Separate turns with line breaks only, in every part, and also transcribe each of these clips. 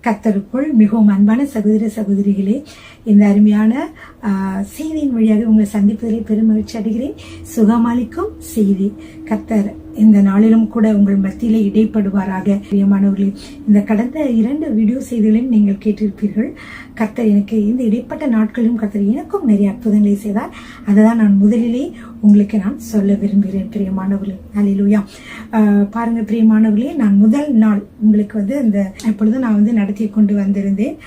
கர்த்தருக்குள் மிகவும் அன்பான சகோதர சகோதரிகளே, இந்த அருமையான செய்தியின் வழியாக உங்களை சந்திப்பதில் பெருமகிழ்ச்சி அடைகிறேன். சுகமளிக்கும் செய்தி கர்த்தர் இந்த நாளிலும் கூட உங்கள் மத்தியிலே இடைப்படுவாராக. பிரியமானவர்களே, இந்த கடந்த 2 வீடியோ செய்திகளையும் நீங்கள் கேட்டிருப்பீர்கள். கர்த்தர் எனக்கு இந்த இடைப்பட்ட நாட்களிலும் கர்த்தர் எனக்கும் நிறைய அற்புதங்களை செய்தார். அதைதான் நான் முதலிலே உங்களுக்கு நான் சொல்ல விரும்புகிறேன். பிரியமானவர்களே, அல்லேலூயா. பாருங்க பிரியமானவர்களே, நான் முதல் நாள் உங்களுக்கு இந்த இப்பொழுது நான் நடத்தி கொண்டு வந்திருந்தேன்.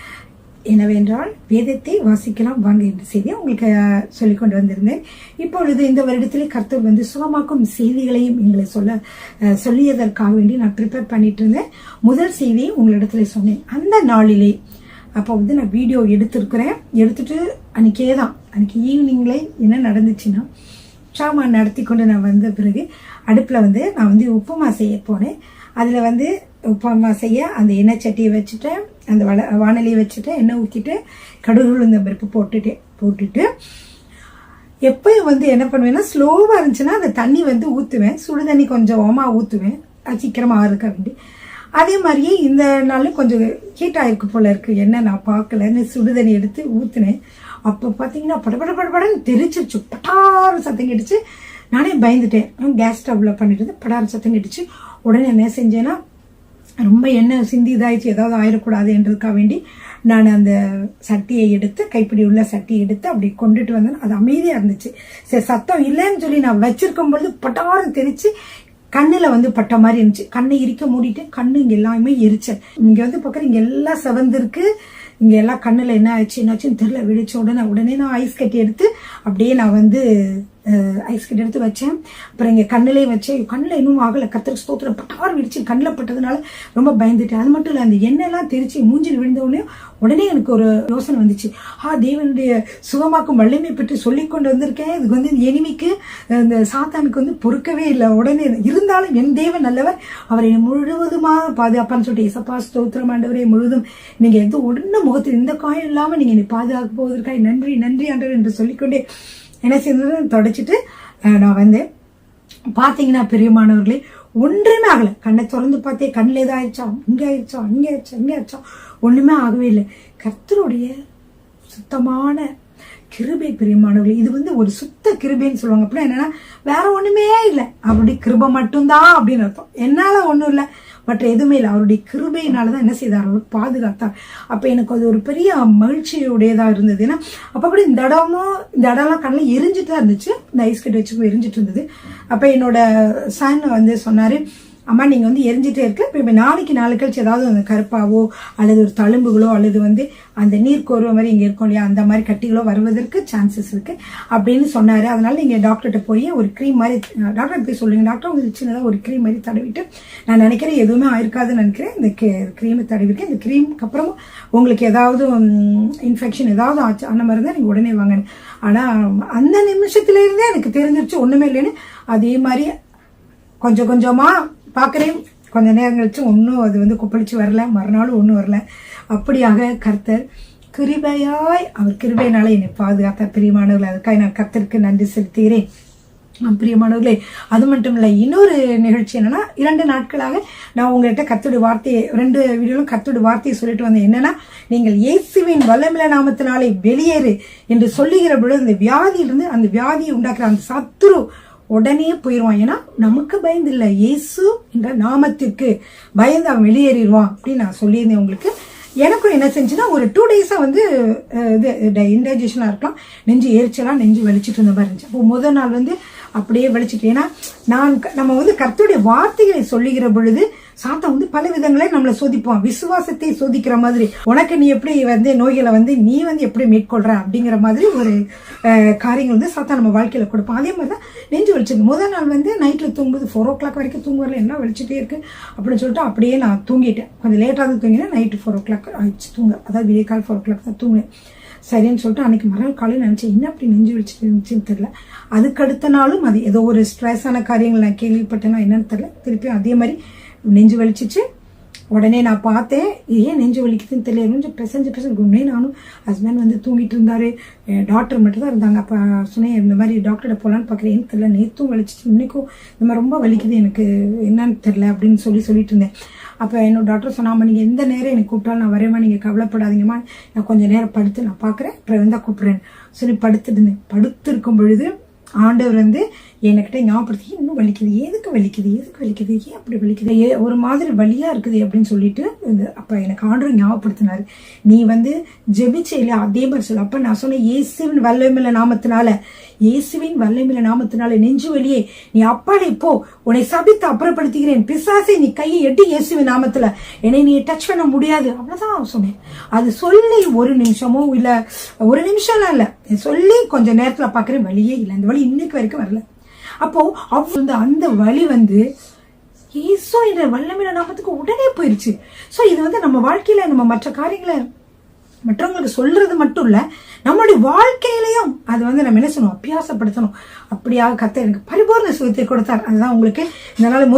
என்னவென்றால் வேதத்தை வாசிக்கலாம் வாங்க என்ற செய்தியை உங்களுக்கு சொல்லிக் கொண்டு வந்திருந்தேன். இப்பொழுது இந்த வருடத்திலே கர்த்தர் சுகமாக்கும் செய்திகளையும் எங்களை சொல்லியதற்காக வேண்டி நான் ப்ரிப்பேர் பண்ணிட்டு இருந்தேன். முதல் செய்தியை உங்களிடத்துல சொன்னேன். அந்த நாளிலே அப்போ நான் வீடியோ எடுத்துட்டு அன்னைக்கு ஈவினிங்ல என்ன நடந்துச்சுன்னா, சாமான் நடத்தி கொண்டு நான் வந்த பிறகு அடுப்புல நான் உப்புமா செய்ய போனேன். அதுல உப்புமா செய்ய அந்த எண்ணெய் சட்டியை வச்சுட்டேன், அந்த வானலியை வச்சுட்டு எண்ணெய் ஊற்றிட்டு கடுகு உளுந்த பருப்பு போட்டுட்டு எப்பயும் என்ன பண்ணுவேன்னா, ஸ்லோவா இருந்துச்சுன்னா அந்த தண்ணி ஊற்றுவேன். சுடு தண்ணி கொஞ்சமா ஊற்றுவேன், சீக்கிரமா இருக்க வேண்டி. அதே மாதிரியே இந்த நாளும் கொஞ்சம் ஹீட் ஆயிருக்கு போல இருக்கு, என்ன நான் பார்க்கலன்னு சுடுதண்ணி எடுத்து ஊத்துனேன். அப்போ பார்த்தீங்கன்னா படபடன்னு தெரிச்சிருச்சு, பட்டாறு சத்தம் கேட்டுச்சு. நானே பயந்துட்டேன். கேஸ் ஸ்டவ்ல பண்ணிட்டு படாறு சத்தம் கேட்டுச்சு. உடனே என்ன செஞ்சேன்னா, ரொம்ப எண்ணெய் சிந்தி இதாயிடுச்சு, ஏதாவது ஆயிடக்கூடாதுன்றதுக்காக வேண்டி நான் அந்த சட்டியை எடுத்து, கைப்பிடி உள்ள சட்டியை எடுத்து அப்படி கொண்டுட்டு வந்தேன். அது அமைதியா இருந்துச்சு. சரி, சத்தம் இல்லைன்னு சொல்லி நான் வச்சிருக்கும் பொழுது பட்டாரம் தெரிச்சு கண்ணுல பட்ட மாதிரி இருந்துச்சு. கண்ணை இறுக்க மூடிட்டு கண்ணு இங்க எல்லாமே எரிச்சல். இங்க பாக்குற இங்க எல்லாம் செவந்திருக்கு, இங்க எல்லாம் கண்ணுல என்ன ஆச்சுன்னு தெரியல. விழிச்ச உடனே நான் ஐஸ் கட்டி எடுத்து அப்படியே நான் ஐஸ் கட்டி எடுத்து வச்சேன். அப்புறம் இங்க கண்ணுலயே வச்சேன். கண்ணுல இன்னும் ஆகல, கர்த்தருக்கு ஸ்தோத்திரம். பட்டார் விடிச்சு கண்ணுல பட்டதுனால ரொம்ப பயந்துட்டேன். அது மட்டும் இல்ல, அந்த எண்ணெய் எல்லாம் தெரிச்சு மூஞ்சில் விழுந்த உடனே எனக்கு ஒரு யோசனை வந்துச்சு. தேவனுடைய சுகமாக்கும் வல்லமை பற்றி சொல்லி கொண்டு வந்திருக்கேன். இதுக்கு எனிமிக்கு இந்த சாத்தானுக்கு பொறுக்கவே இல்லை. உடனே இருந்தாலும் என் தேவன் நல்லவர், அவரை முழுவதுமாக பாதுகாப்பான்னு சொல்லிட்டு, இசப்பா ஸ்தோத்திரம் ஆண்டவரே, முழுவதும் நீங்க உடனே முகத்தில் இந்த காயம் இல்லாம நீங்க என்னை பாதுகாக்க போவதற்காக நன்றி ஆண்டவர் என்று சொல்லிக்கொண்டே என்ன செய்யறது தொடச்சிட்டு நான் பாத்தீங்கன்னா பிரியமானவர்களே, ஒன்றுமே ஆகல. கண்ணை திறந்து பார்த்தே கண்ணில் ஏதாயிடுச்சா, இங்க ஆயிடுச்சா ஒண்ணுமே ஆகவே இல்லை. கர்த்தருடைய சுத்தமான கிருபை பிரியமானவர்களே, இது ஒரு சுத்த கிருபைன்னு சொல்லுவாங்க. அப்படின்னா என்னன்னா, வேற ஒண்ணுமே இல்லை, அப்படி கிருபை மட்டும்தான் அப்படின்னு அர்த்தம். என்னால ஒண்ணும் இல்லை, மற்ற எதுவுமே இல்லை. அவருடைய கிருபையினாலதான் என்ன செய்தார், அவர் பாதுகாத்தார். அப்ப எனக்கு அது ஒரு பெரிய மகிழ்ச்சியுடையதா இருந்தது. ஏன்னா அப்ப கூட இந்த இடம்லாம் கண்ணில் எரிஞ்சுட்டு தான் இருந்துச்சு. இந்த ஐஸ் கட்டி வச்சு எரிஞ்சிட்டு இருந்தது. அப்ப என்னோட சன் சொன்னாரு, அம்மா நீங்க எரிஞ்சிட்டே இருக்கு, இப்ப நாளை கழிச்சு ஏதாவது கருப்பாவோ அல்லது ஒரு தழும்புகளோ அல்லது அந்த நீர் கோர்வை மாதிரி இங்க இருக்கும் இல்லையா, அந்த மாதிரி கட்டிகளோ வருவதற்கு சான்சஸ் இருக்கு அப்படின்னு சொன்னாரு. அதனால நீங்க டாக்டர்கிட்ட போய் ஒரு கிரீம் மாதிரி, டாக்டர் போய் சொல்லுங்க, டாக்டர் உங்களுக்கு சின்னதா ஒரு கிரீம் மாதிரி தடவிட்டு, நான் நினைக்கிறேன் எதுவுமே ஆயிருக்காதுன்னு நினைக்கிறேன், இந்த கிரீமை தடவிருக்கேன், இந்த கிரீமுக்கு அப்புறமும் உங்களுக்கு ஏதாவது இன்ஃபெக்ஷன் ஏதாவது ஆச்சு அந்த மாதிரி தான் நீங்க உடனே வாங்க. ஆனா அந்த நிமிஷத்துல இருந்தே எனக்கு தெரிஞ்சிருச்சு ஒண்ணுமே இல்லைன்னு. அதே மாதிரி கொஞ்சம் கொஞ்சமா பாக்குறேன், கொஞ்ச நேரம் கழிச்சு ஒன்னும் அது கொப்பளிச்சு வரல, மறுநாள் ஒன்னும் வரல. அப்படியாக கர்த்தர் கிருபையாய், அவர் கிருபையினால என்னை பாதுகாத்தார். பிரியமானவர்களே, அதுக்காக நான் கர்த்தருக்கு நன்றி செலுத்துகிறேன். பிரியமானவர்களே, அது மட்டும் இல்லை, இன்னொரு நிகழ்ச்சி என்னன்னா, 2 நாட்களாக நான் உங்கள்கிட்ட கர்த்தருடைய வார்த்தையை 2 வீடியோலும் கர்த்தருடைய வார்த்தையை சொல்லிட்டு வந்தேன். என்னன்னா, நீங்கள் இயேசுவின் வல்லமையுள்ள நாமத்தினாலே வெளியேறு என்று சொல்லுகிற பொழுது அந்த வியாதியிலிருந்து, அந்த வியாதியை உண்டாக்குற அந்த சத்துரு உடனே போயிடுவான். ஏன்னா நமக்கு பயந்து இல்லை, இயேசு என்ற நாமத்திற்கு பயந்து அவன் வெளியேறிடுவான் அப்படின்னு நான் சொல்லியிருந்தேன் உங்களுக்கு. எனக்கும் என்ன செஞ்சுன்னா, ஒரு 2 டேஸா இது இன்டைஜஷனா இருக்கலாம், நெஞ்சு எரிச்சலாம், நெஞ்சு வலிச்சிட்டு இருந்த மாதிரி இருந்துச்சு. அப்போ முதல் நாள் அப்படியே வலிச்சுட்டு, ஏன்னா நம்ம கர்த்தருடைய வார்த்தைகளை சொல்லுகிற பொழுது சாத்தான் பல விதங்களே நம்மளை சோதிப்பான். விசுவாசத்தை சோதிக்கிற மாதிரி, உனக்கு நீ எப்படி நோய்களை நீ எப்படி மேற்கொள்ற அப்படிங்கிற மாதிரி ஒரு காரியங்கள் சாத்தான் நம்ம வாழ்க்கையில கொடுப்பான். அதே மாதிரிதான் நெஞ்சு வலிச்சிருக்கு. முதல் நாள் நைட்ல தூங்கும்போது 4 o'clock வரைக்கும் தூங்க வரல, என்ன வலிச்சுட்டே இருக்கு அப்படின்னு சொல்லிட்டு அப்படியே நான் தூங்கிட்டேன். கொஞ்சம் லேட்டா தான் தூங்கினேன். நைட்டு 4 o'clock ஆயிடுச்சு தூங்க, அதாவது விடிய கால் 4 o'clock தான் தூங்கினேன். சரின்னு சொல்லிட்டு அன்னைக்கு மறுநாள் காலையில் நினைச்சேன், என்ன அப்படி நெஞ்சு வலிச்சுட்டு இருந்துச்சுன்னு தெரியல. அதுக்கு அடுத்த நாளும் அது ஏதோ ஒரு ஸ்ட்ரெஸ்ஸான காரியங்கள் நான் கேள்விப்பட்டேன்னா என்னன்னு தெரியல, திருப்பியும் அதே மாதிரி நெஞ்சு வலிச்சிச்சு. உடனே நான் பார்த்தேன், ஏன் நெஞ்சு வலிக்குதுன்னு தெரியல, கொஞ்சம் பிசைஞ்சு உடனே நானும் ஹஸ்பண்ட் வந்து தூங்கிட்டு இருந்தாரு, டாக்டர் மட்டும் தான் இருந்தாங்க. அப்போ சொன்னேன், இந்த மாதிரி டாக்டர்கிட்ட போகலான்னு பார்க்குறேன், தெரியல, நேற்றும் வலிச்சிச்சு, இன்னைக்கும் இந்த மாதிரி ரொம்ப வலிக்குது, எனக்கு என்னன்னு தெரில அப்படின்னு சொல்லிட்டு இருந்தேன். அப்போ என்னோட டாக்டர் சொன்னாமா, நீங்கள் எந்த நேரம் எனக்கு கூப்பிட்டாலும் நான் வரேம்மா, நீங்கள் கவலைப்படாதீங்கம்மா, நான் கொஞ்சம் நேரம் படுத்து நான் பார்க்குறேன், அப்புறம் வந்தால் கூப்பிட்றேன் சொல்லி படுத்துட்டு இருந்தேன். படுத்து இருக்கும் பொழுது ஆண்டவர் வந்து என்கிட்ட ஞாபகப்படுத்தி, இன்னும் வலிக்குது, எதுக்கு வலிக்குது, ஏன் அப்படி வலிக்குது, ஒரு மாதிரி வலியா இருக்குது அப்படின்னு சொல்லிட்டு அப்ப எனக்கு ஆண்டவர் ஞாபகப்படுத்தினாரு, நீ வந்து ஜெபிச்ச இல்லையா, அதே மாதிரி சொல்லு. அப்ப நான் சொன்னேன், இயேசுவின் வல்லமையுள்ள நாமத்தினால நெஞ்சு வலியே நீ அப்பாலே போ, உன்னை சபித்து அப்புறப்படுத்துகிறேன், பிசாசை நீ கையை எட்டி இயேசுவின் நாமத்துல என்னை நீ டச் பண்ண முடியாது, அவ்வளவுதான் சொன்னேன். அது சொல்லி ஒரு நிமிஷமோ இல்ல, ஒரு நிமிஷம்லாம் இல்ல, சொல்லி கொஞ்ச நேரத்துல பாக்குறேன், வலியே இல்லை, அந்த வலி இன்னைக்கு வரைக்கும் வரல. அப்போ அந்த வலி வந்து இயேசு என்ற வல்லமையுள்ள நாமத்துக்கு உடனே போயிருச்சு. சோ இது வந்து நம்ம வாழ்க்கையில நம்ம மற்ற காரியங்களை மற்றவங்களுக்கு சொல்றது மட்டும் இல்ல, நம்மளுடைய வாழ்க்கையிலையும் அது வந்து நம்ம என்ன செய்யணும், அபியாசப்படுத்தணும். அப்படியாக கர்த்தர் எனக்கு பரிபூர்ண சுகத்தை கொடுத்தார். அதுதான் உங்களுக்கு இந்த நாள்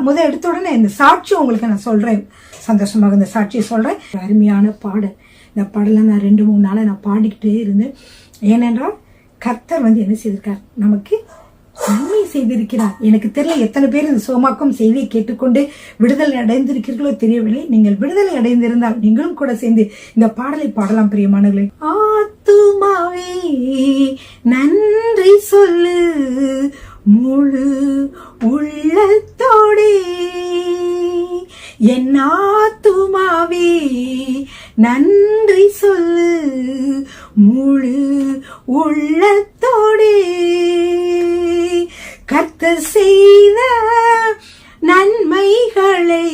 முத எடுத்த உடனே இந்த சாட்சி உங்களுக்கு நான் சொல்றேன், சந்தோஷமாக இந்த சாட்சியை சொல்றேன். அருமையான பாடல். இந்த பாடலை நான் 2-3 நாளை நான் பாடிக்கிட்டே இருந்தேன். ஏனென்றால் கர்த்தர் வந்து என்ன செய்திருக்கார், நமக்கு நன்மை செய்திருக்கிறார். எனக்கு தெரியல எத்தனை பேர் இந்த சோமாக்கும் செய்தியை கேட்டுக்கொண்டு விடுதலை அடைந்திருக்கிறீர்களோ தெரியவில்லை. நீங்கள் விடுதலை அடைந்திருந்தால் நீங்களும் கூட சேர்ந்து இந்த பாடலை பாடலாம் பிரியமானவர்களே. ஆத்துமாவே நன்றி சொல்லு முழு உள்ளத்தோடே, என் ஆத்துமாவே நன்றி சொல்லு முழு உள்ளத்தோடே, கர்த்தர் செய்த நன்மைகளை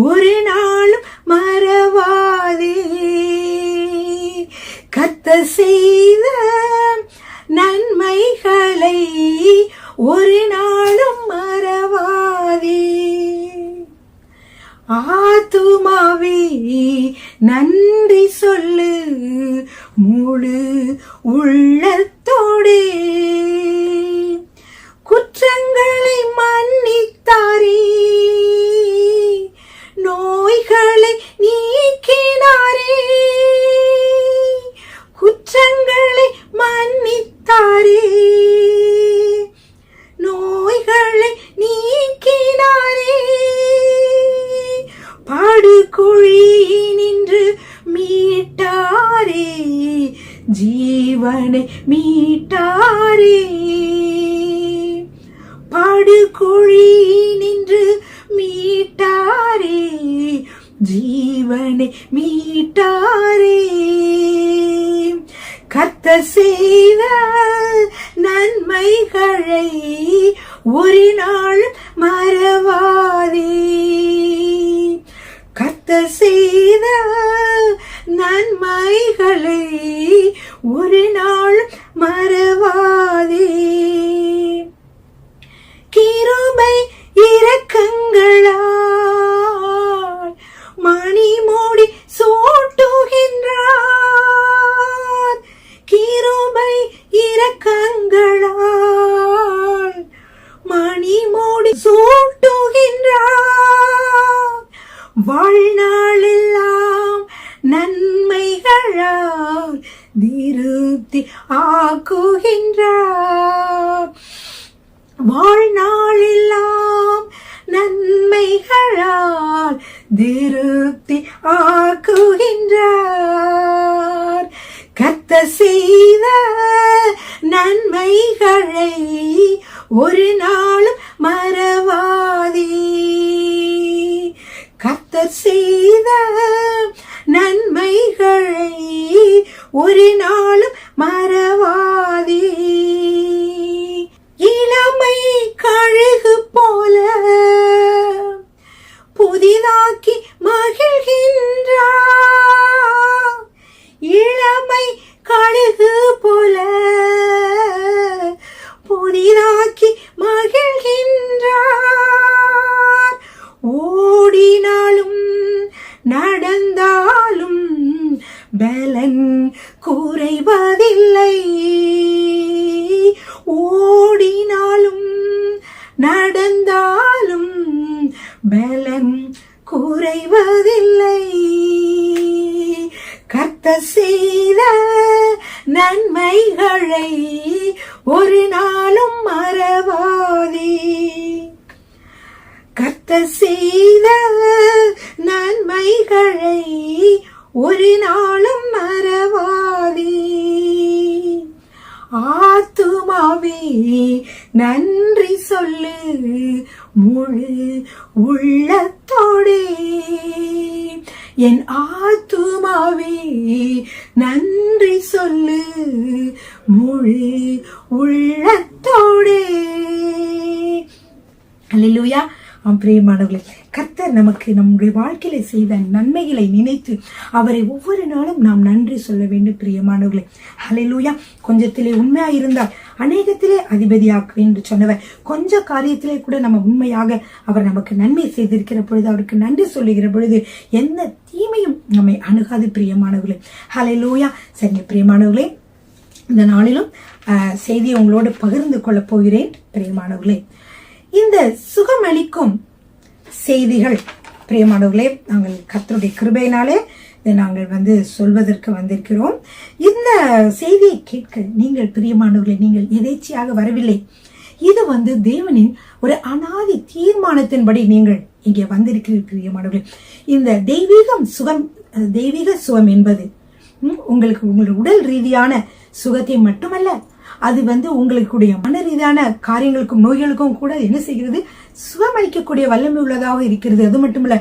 ஒரு நாளும் மறவாதே, கர்த்தர் செய்த நன்மைகளை ஒரு நாளும் மறவாதே, ஆத்துமாவே நன்றி சொல்லு முழு உள்ளத்தோடே, குற்றங்களை மன்னித்தாரே, நோய்களை நீக்கினாரே, குற்றங்களை மன்னித்தாரே, நோய்களை நீக்கினாரே, படுகுழி நின்று மீட்டாரே, ஜீவனை மீட்டாரே, படுகுழி நின்று மீட்டாரே, ஜீவனை மீட்டாரே, கர்த்தர் செய்த நன்மைகளை ஒரு நாள் மறவாதே, கர்த்தர் செய்த நன்மைகளை ஒரு நாள் மறவாதே, கிருபை இரக்கங்களால் மணி மூடி சூட்டுகின்றார், கிருபை இரக்கங்களால் மணி மூடி சூட்டுகின்றார், வாழ்நாளெல்லாம் நன்மைகளால் திருப்தி ஆக்குகின்றார், வாழ்நாளெல்லாம் நன்மைகளால் திருப்தி ஆக்குகின்றார், கர்த்தர் செய்த நன்மைகளை ஒரு நாளும் மறவாதே, கர்த்தர் செய்த நன்மைகளை ஒரு நாளும் மறவாதே, இளமை கழுகு போல புதிதாக்கி மகிழ்கின்றார், இளமை கழுகு போல புதிதாக்கி மகிழ்கின்றார், ஓடினாலும் நடந்தாலும் பலன் குறைவதில்லை, ஓடினாலும் நடந்தாலும் பலன் குறைவதில்லை. கர்த்தர் செய்த நன்மைகளை ஒரு நாளும் மறவாதே. கர்த்தர் செய்த நன்மைகளை ஒரு நாளும் மறவாதே. ஆத்துமாவே நன்றி சொல்லு முழு உள்ளத்தோடே. என் ஆத்துமாவே நன்றி சொல்லு முழு உள்ளத்தோடே. அல்லேலூயா. பிரியமானவர்களே, கர்த்தர் நமக்கு நம்முடைய வாழ்க்கையில செய்த நன்மைகளை நினைத்து அவரை ஒவ்வொரு நாளும் நாம் நன்றி சொல்ல வேண்டும். பிரியமானவர்களே, ஹல்லேலூயா. கொஞ்சத்திலே உண்மையா இருந்தால் அநேகத்திலே அதிபதியாக்கு என்று சொன்னவர், கொஞ்ச காரியத்திலே கூட நம்ம உண்மையாக அவர் நமக்கு நன்மை செய்திருக்கிற பொழுது, அவருக்கு நன்றி சொல்லுகிற பொழுது எந்த தீமையும் நம்மை அணுகாது. பிரியமானவர்களே, ஹல்லேலூயா. சரி பிரியமானவர்களே, இந்த நாளிலும் செய்தியை உங்களோடு பகிர்ந்து கொள்ள போகிறேன். பிரியமானவர்களே, இந்த சுகமளிக்கும் செய்திகள் பிரியமானவர்களே, நாங்கள் கர்த்தருடைய கிருபையினாலே இதை நாங்கள் சொல்வதற்கு வந்திருக்கிறோம். இந்த செய்தியை கேட்க நீங்கள் பிரியமானவர்களே, நீங்கள் எதேச்சையாக வரவில்லை. இது தேவனின் ஒரு அநாதி தீர்மானத்தின்படி நீங்கள் இங்கே வந்திருக்கிறீர்கள். பிரியமானவர்களே, இந்த தெய்வீக சுகம் என்பது உங்களுக்கு உங்களுடைய உடல் ரீதியான சுகத்தை மட்டுமல்ல, அது உங்களுடைய மன ரீதியான காரியங்களுக்கும் நோய்களுக்கும் கூட என்ன செய்கிறது, சுகமளிக்கக்கூடிய வல்லமை உள்ளதாக இருக்கிறது. அது மட்டுமல்ல,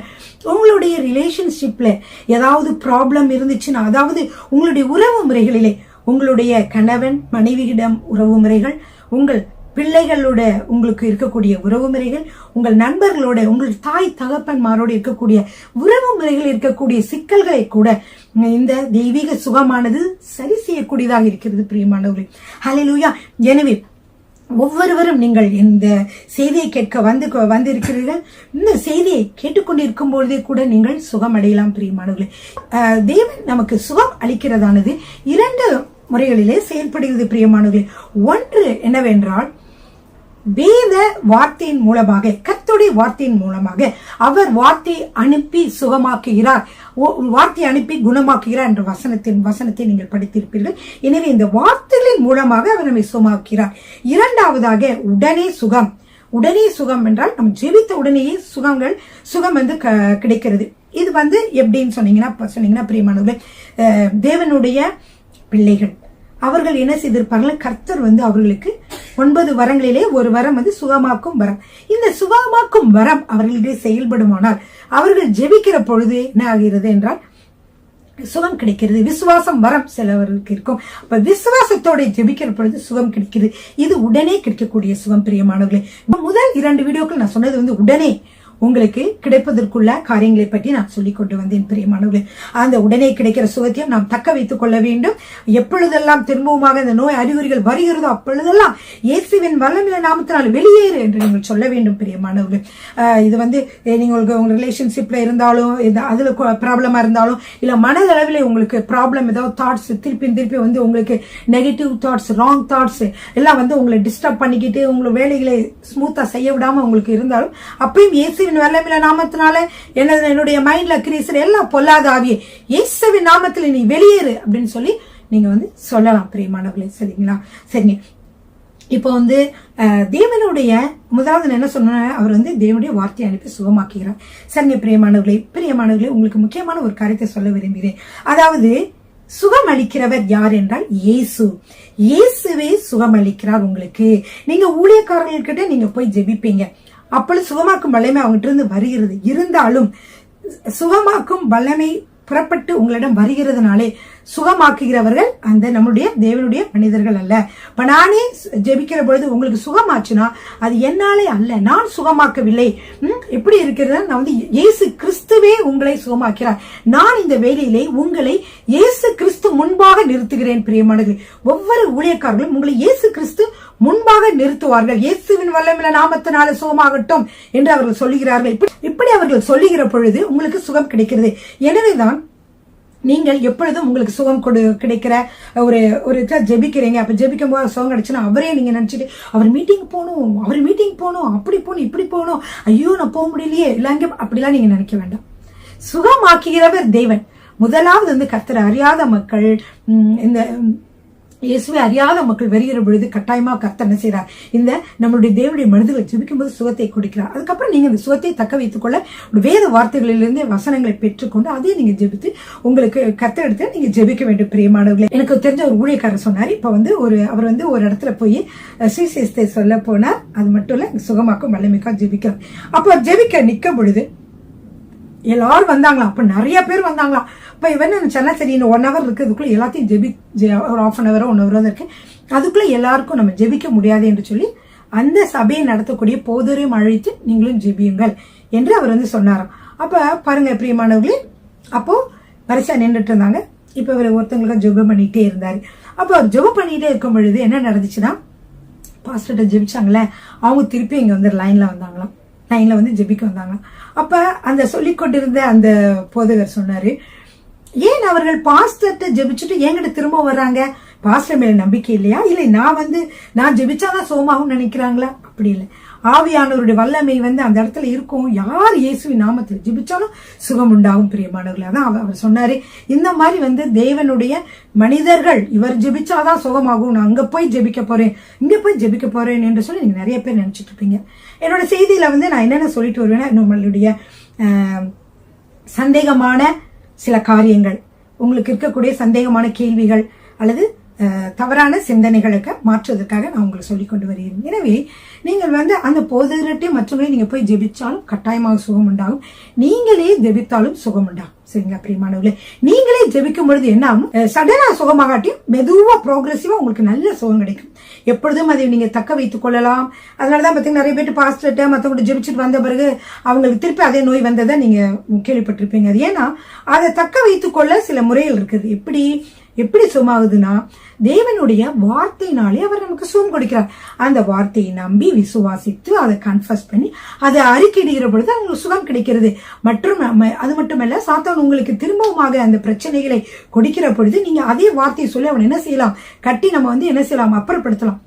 உங்களுடைய ரிலேஷன்ஷிப்ல ஏதாவது ப்ராப்ளம் இருந்துச்சுன்னா, அதாவது உங்களுடைய உறவு முறைகளிலே, உங்களுடைய கணவன் மனைவியிடம் உறவு முறைகள், உங்கள் பிள்ளைகளோட உங்களுக்கு இருக்கக்கூடிய உறவு முறைகள், உங்கள் நண்பர்களோட, உங்கள் தாய் தகப்பன்மாரோடு இருக்கக்கூடிய உறவு முறைகள் இருக்கக்கூடிய சிக்கல்களை கூட இந்த தெய்வீக சுகமானது சரி செய்யக்கூடியதாக இருக்கிறது. பிரியமானவர்களே, ஹல்லேலூயா. எனவே ஒவ்வொருவரும் நீங்கள் இந்த செய்தியை கேட்க வந்திருக்கிறீர்கள். இந்த செய்தியை கேட்டுக்கொண்டிருக்கும் பொழுதே கூட நீங்கள் சுகம் அடையலாம். பிரியமானவர்களே, தேவன் நமக்கு சுகம் அளிக்கிறதானது 2 முறைகளிலே செயல்படுகிறது. பிரியமானவர்களே, ஒன்று என்னவென்றால், வேத வார்த்தையின் மூலமாக, கர்த்தருடைய வார்த்தையின் மூலமாக அவர் வார்த்தை அனுப்பி சுகமாக்குகிறார், வார்த்தை அனுப்பி குணமாக்குகிறார் என்ற வசனத்தை நீங்கள் படித்திருப்பீர்கள். எனவே இந்த வார்த்தைகளின் மூலமாக அவர் நம்மை சுகமாக்குகிறார். இரண்டாவதாக உடனே சுகம். உடனே சுகம் என்றால் நம் ஜெபித்த உடனேயே சுகம் கிடைக்கிறது. இது எப்படின்னு சொன்னீங்கன்னா பிரியமானவர்களே, தேவனுடைய பிள்ளைகள் அவர்கள் என்ன செய்திருப்பார்கள், கர்த்தர் அவர்களுக்கு 9 வரங்களிலே ஒரு வரம் சுகமாக்கும் வரம். இந்த சுகமாக்கும் வரம் அவர்களிடையே செயல்படுமானால், அவர்கள் ஜெபிக்கிற பொழுது என்ன ஆகிறது என்றால் சுகம் கிடைக்கிறது. விசுவாசம் வரம் சிலவர்களுக்கு இருக்கும். அப்ப விசுவாசத்தோட ஜெபிக்கிற பொழுது சுகம் கிடைக்கிறது. இது உடனே கிடைக்கக்கூடிய சுகம். பிரியமானவர்களே, முதல் 2 வீடியோக்கள் நான் சொன்னது உடனே உங்களுக்கு கிடைப்பதற்குள்ள காரியங்களை பற்றி நான் சொல்லிக் கொண்டு வந்தேன். பிரியமானவர்களே, அந்த உடனே கிடைக்கிற சுகத்தையும் நாம் தக்க வைத்துக் கொள்ள வேண்டும். எப்பொழுதெல்லாம் திரும்பவுமாக இந்த நோய் அறிகுறிகள் வருகிறதோ அப்பொழுதெல்லாம் இயேசுவின் வல்லமையுள்ள நாமத்தினால் வெளியேறு என்று நீங்கள் சொல்ல வேண்டும். பிரியமானவர்களே, இது நீங்க உங்க ரிலேஷன்ஷிப்ல இருந்தாலும், அதுல ப்ராப்ளமா இருந்தாலும், இல்ல மனதளவில் உங்களுக்கு ப்ராப்ளம், ஏதாவது தாட்ஸ் திருப்பி உங்களுக்கு நெகட்டிவ் தாட்ஸ், ராங் தாட்ஸ் எல்லாம் உங்களை டிஸ்டர்ப் பண்ணிக்கிட்டு உங்களை வேலைகளை ஸ்மூத்தா செய்ய விடாம உங்களுக்கு இருந்தாலும், அப்பயும் இயேசுவின் வல்லமையுள்ள நாமத்தினால என்னுடைய மைண்ட்ல கிரீசர் எல்லாம் பொல்லாத ஆவியே இயேசுவின் நாமத்தில் நீ வெளியேறு அப்படின்னு சொல்லி நீங்க சொல்லலாம். பிரியமானவர்களே, சரிங்களா? சரிங்க. இப்போ தேவனுடைய முதலாவது என்ன சொன்ன, அவர் தேவனுடைய வார்த்தையை அனுப்பி சுகமாக்குகிறார். சரிங்க பிரியமானவர்களே, உங்களுக்கு முக்கியமான ஒரு காரியத்தை சொல்ல விரும்புகிறேன். அதாவது சுகம் அளிக்கிறவர் யார் என்றால் இயேசுவே சுகம் அளிக்கிறார். உங்களுக்கு நீங்க ஊழியக்காரர்கள்கிட்ட நீங்க போய் ஜெபிப்பீங்க, அப்பொழுது சுகமாக்கும் வல்லமை அவங்ககிட்ட இருந்து வருகிறது. இருந்தாலும் சுகமாக்கும் வல்லமை புறப்பட்டு உங்களிடம் வருகிறதுனாலே சுகமாக்குகிறவர்கள் நம்முடைய தேவனுடைய மனிதர்கள் அல்ல. இப்ப நானே ஜெபிக்கிற பொழுது உங்களுக்கு சுகமாச்சுன்னா அது என்னாலே அல்ல, நான் சுகமாக்கவில்லை. எப்படி இருக்கிறது, நான் இயேசு கிறிஸ்துவே உங்களை சுகமாக்கிறார். நான் இந்த வேலையிலே உங்களை இயேசு கிறிஸ்து முன்பாக நிறுத்துகிறேன். பிரியமானவர்களே, ஒவ்வொரு ஊழியக்காரர்களும் உங்களை இயேசு கிறிஸ்து முன்பாக நிறுத்துவார்கள். இயேசுவின் வல்லமையுள்ள நாமத்தினால சுகமாகட்டும் என்று அவர்கள் சொல்லுகிறார்கள். இப்படி அவர்கள் சொல்லுகிற பொழுது உங்களுக்கு சுகம் கிடைக்கிறது. எனவேதான் நீங்கள் எப்பொழுதும் உங்களுக்கு சுகம் கிடைக்கிற ஒரு ஜெபிக்கிறீங்க. அப்ப ஜெபிக்கும் போது சுகம் கிடைச்சுன்னா அவரே நீங்க நினைச்சிட்டு அவர் மீட்டிங் போகணும் அப்படி போகணும் இப்படி போகணும், ஐயோ நான் போக முடியலையே இல்லாங்க அப்படிலாம் நீங்க நினைக்க வேண்டாம். சுகமாக்குகிறவர் தேவன். முதலாவது வந்து கர்த்தரை அறியாத மக்கள், இந்த இயேசுவை அறியாத மக்கள் வருகிற பொழுது கட்டாயமா கர்த்தர் என்ன செய்யறார், இந்த நம்மளுடைய தேவனுடைய மனிதர்களை ஜெபிக்கும் போது சுகத்தை கொடுக்கிறார். அதுக்கப்புறம் நீங்க இந்த சுகத்தை தக்க வைத்துக் கொள்ள வேத வார்த்தைகளிலிருந்து வசனங்களை பெற்றுக்கொண்டு அதையும் நீங்க ஜெபித்து உங்களுக்கு கர்த்தர் எடுத்து நீங்க ஜெபிக்க வேண்டும். பிரியமானவர்களே, எனக்கு தெரிஞ்ச ஒரு ஊழியக்காரர் சொன்னார், இப்ப வந்து அவர் வந்து ஒரு இடத்துல போய் சுவிசேஷத்தை சொல்ல போனார். அது மட்டும் இல்ல சுகமாக்கும் வல்லமைக்கும் ஜெபிக்கிறார். அப்ப ஜெபிக்க நிக்கும் பொழுது எல்லாரும் வந்தாங்களாம். அப்ப நிறைய பேர் வந்தாங்களாம். இப்ப இவன் நினைச்சானா சரி இன்னும் 1 hour இருக்கு, அதுக்குள்ள எல்லாத்தையும் ஒரு 1/2 hour 1 hour இருக்கு, அதுக்குள்ள எல்லாருக்கும் நம்ம ஜெபிக்க முடியாது என்று சொல்லி அந்த சபையை நடத்தக்கூடிய போதரையும் அழைத்து நீங்களும் ஜெபியுங்கள் என்று அவர் வந்து சொன்னாராம். அப்ப பாருங்க பிரியமானவர்களே, அப்போ வரிசையா நின்றுட்டு இருந்தாங்க. இப்ப இவர் ஒருத்தவங்களுக்கு ஜெபம் பண்ணிட்டே இருந்தாரு. அப்ப அவர் ஜெபம் பண்ணிட்டே இருக்கும் பொழுது என்ன நடந்துச்சுன்னா, பாஸ்டர்ட்ட ஜெபிச்சாங்களே அவங்க திருப்பி இங்க வந்து லைன்ல வந்து ஜெபிக்க வந்தாங்க. அப்ப அந்த சொல்லிக் கொண்டிருந்த அந்த போதகர் சொன்னாரு, ஏன் அவர்கள் பாஸ்டர்ட்ட ஜெபிச்சுட்டு என்கிட்ட திரும்ப வர்றாங்க? பாஸ்டர் மேல நம்பிக்கை இல்லையா? இல்லை நான் ஜெபிச்சாதான் சோமாகும் நினைக்கிறாங்களா? அப்படி இல்லை. ஆவியானவருடைய வல்லமை வந்து அந்த இடத்துல இருக்கும். யார் இயேசுவின் நாமத்தில் ஜெபிச்சாலும் சுகம் உண்டாகும். பிரியமானவர்களே, அதான் அவர் சொன்னாரு, இந்த மாதிரி வந்து தேவனுடைய மனிதர்கள் இவர் ஜெபிச்சாதான் சுகமாகும், நான் அங்க போய் ஜெபிக்க போறேன் இங்க போய் ஜெபிக்க போறேன் என்று சொல்லி நீங்க நிறைய பேர் நினைச்சிட்டு இருப்பீங்க. என்னோட செய்தியில வந்து நான் என்னென்ன சொல்லிட்டு வருவேன்னா, நம்மளுடைய சந்தேகமான சில காரியங்கள், உங்களுக்கு இருக்கக்கூடிய சந்தேகமான கேள்விகள் அல்லது தவறான சிந்தனைகளுக்கு மாற்றுவதற்காக நான் உங்களுக்கு சொல்லிக் கொண்டு வருகிறேன். எனவே நீங்கள் வந்து அந்த போதகர்கிட்ட மற்றவர்களே நீங்க போய் ஜெபிச்சாலும் கட்டாயமாக சுகம் உண்டாகும், நீங்களே ஜெபித்தாலும் சுகம் உண்டாகும். சரிங்களா பிரியமானவர்களே, நீங்களே ஜெபிக்கும் பொழுது என்ன ஆகும், சடனா சுகமாகாட்டியும் மெதுவா ப்ரோக்ரெசிவா உங்களுக்கு நல்ல சுகம் கிடைக்கும். எப்பொழுதும் அதை நீங்க தக்க வைத்துக் கொள்ளலாம். அதனாலதான் பாத்தீங்கன்னா நிறைய பேர் பாஸ்டர்ட்ட மற்றவங்க ஜெபிச்சுட்டு வந்த பிறகு அவங்களுக்கு திருப்பி அதே நோய் வந்ததை நீங்க கேள்விப்பட்டிருப்பீங்க. அது ஏன்னா அதை தக்க வைத்துக் கொள்ள சில முறைகள் இருக்குது. எப்படி சுகமாகுதுன்னா, தேவனுடைய வார்த்தையினாலே அவர் நமக்கு சுகம் கொடுக்கிறார். அந்த வார்த்தையை நம்பி விசுவாசித்து அதை கன்ஃபஸ் பண்ணி அதை அறிக்கையிடுகிற பொழுது அவங்களுக்கு சுகம் கிடைக்கிறது. மற்றும் அது மட்டுமல்ல, சாத்தான் உங்களுக்கு திரும்பவுமாக அந்த பிரச்சனைகளை கொடுக்கிற பொழுது நீங்க அதே வார்த்தையை சொல்லி அவனை என்ன செய்யலாம், கட்டி நம்ம வந்து என்ன செய்யலாம், அப்புறப்படுத்தலாம்.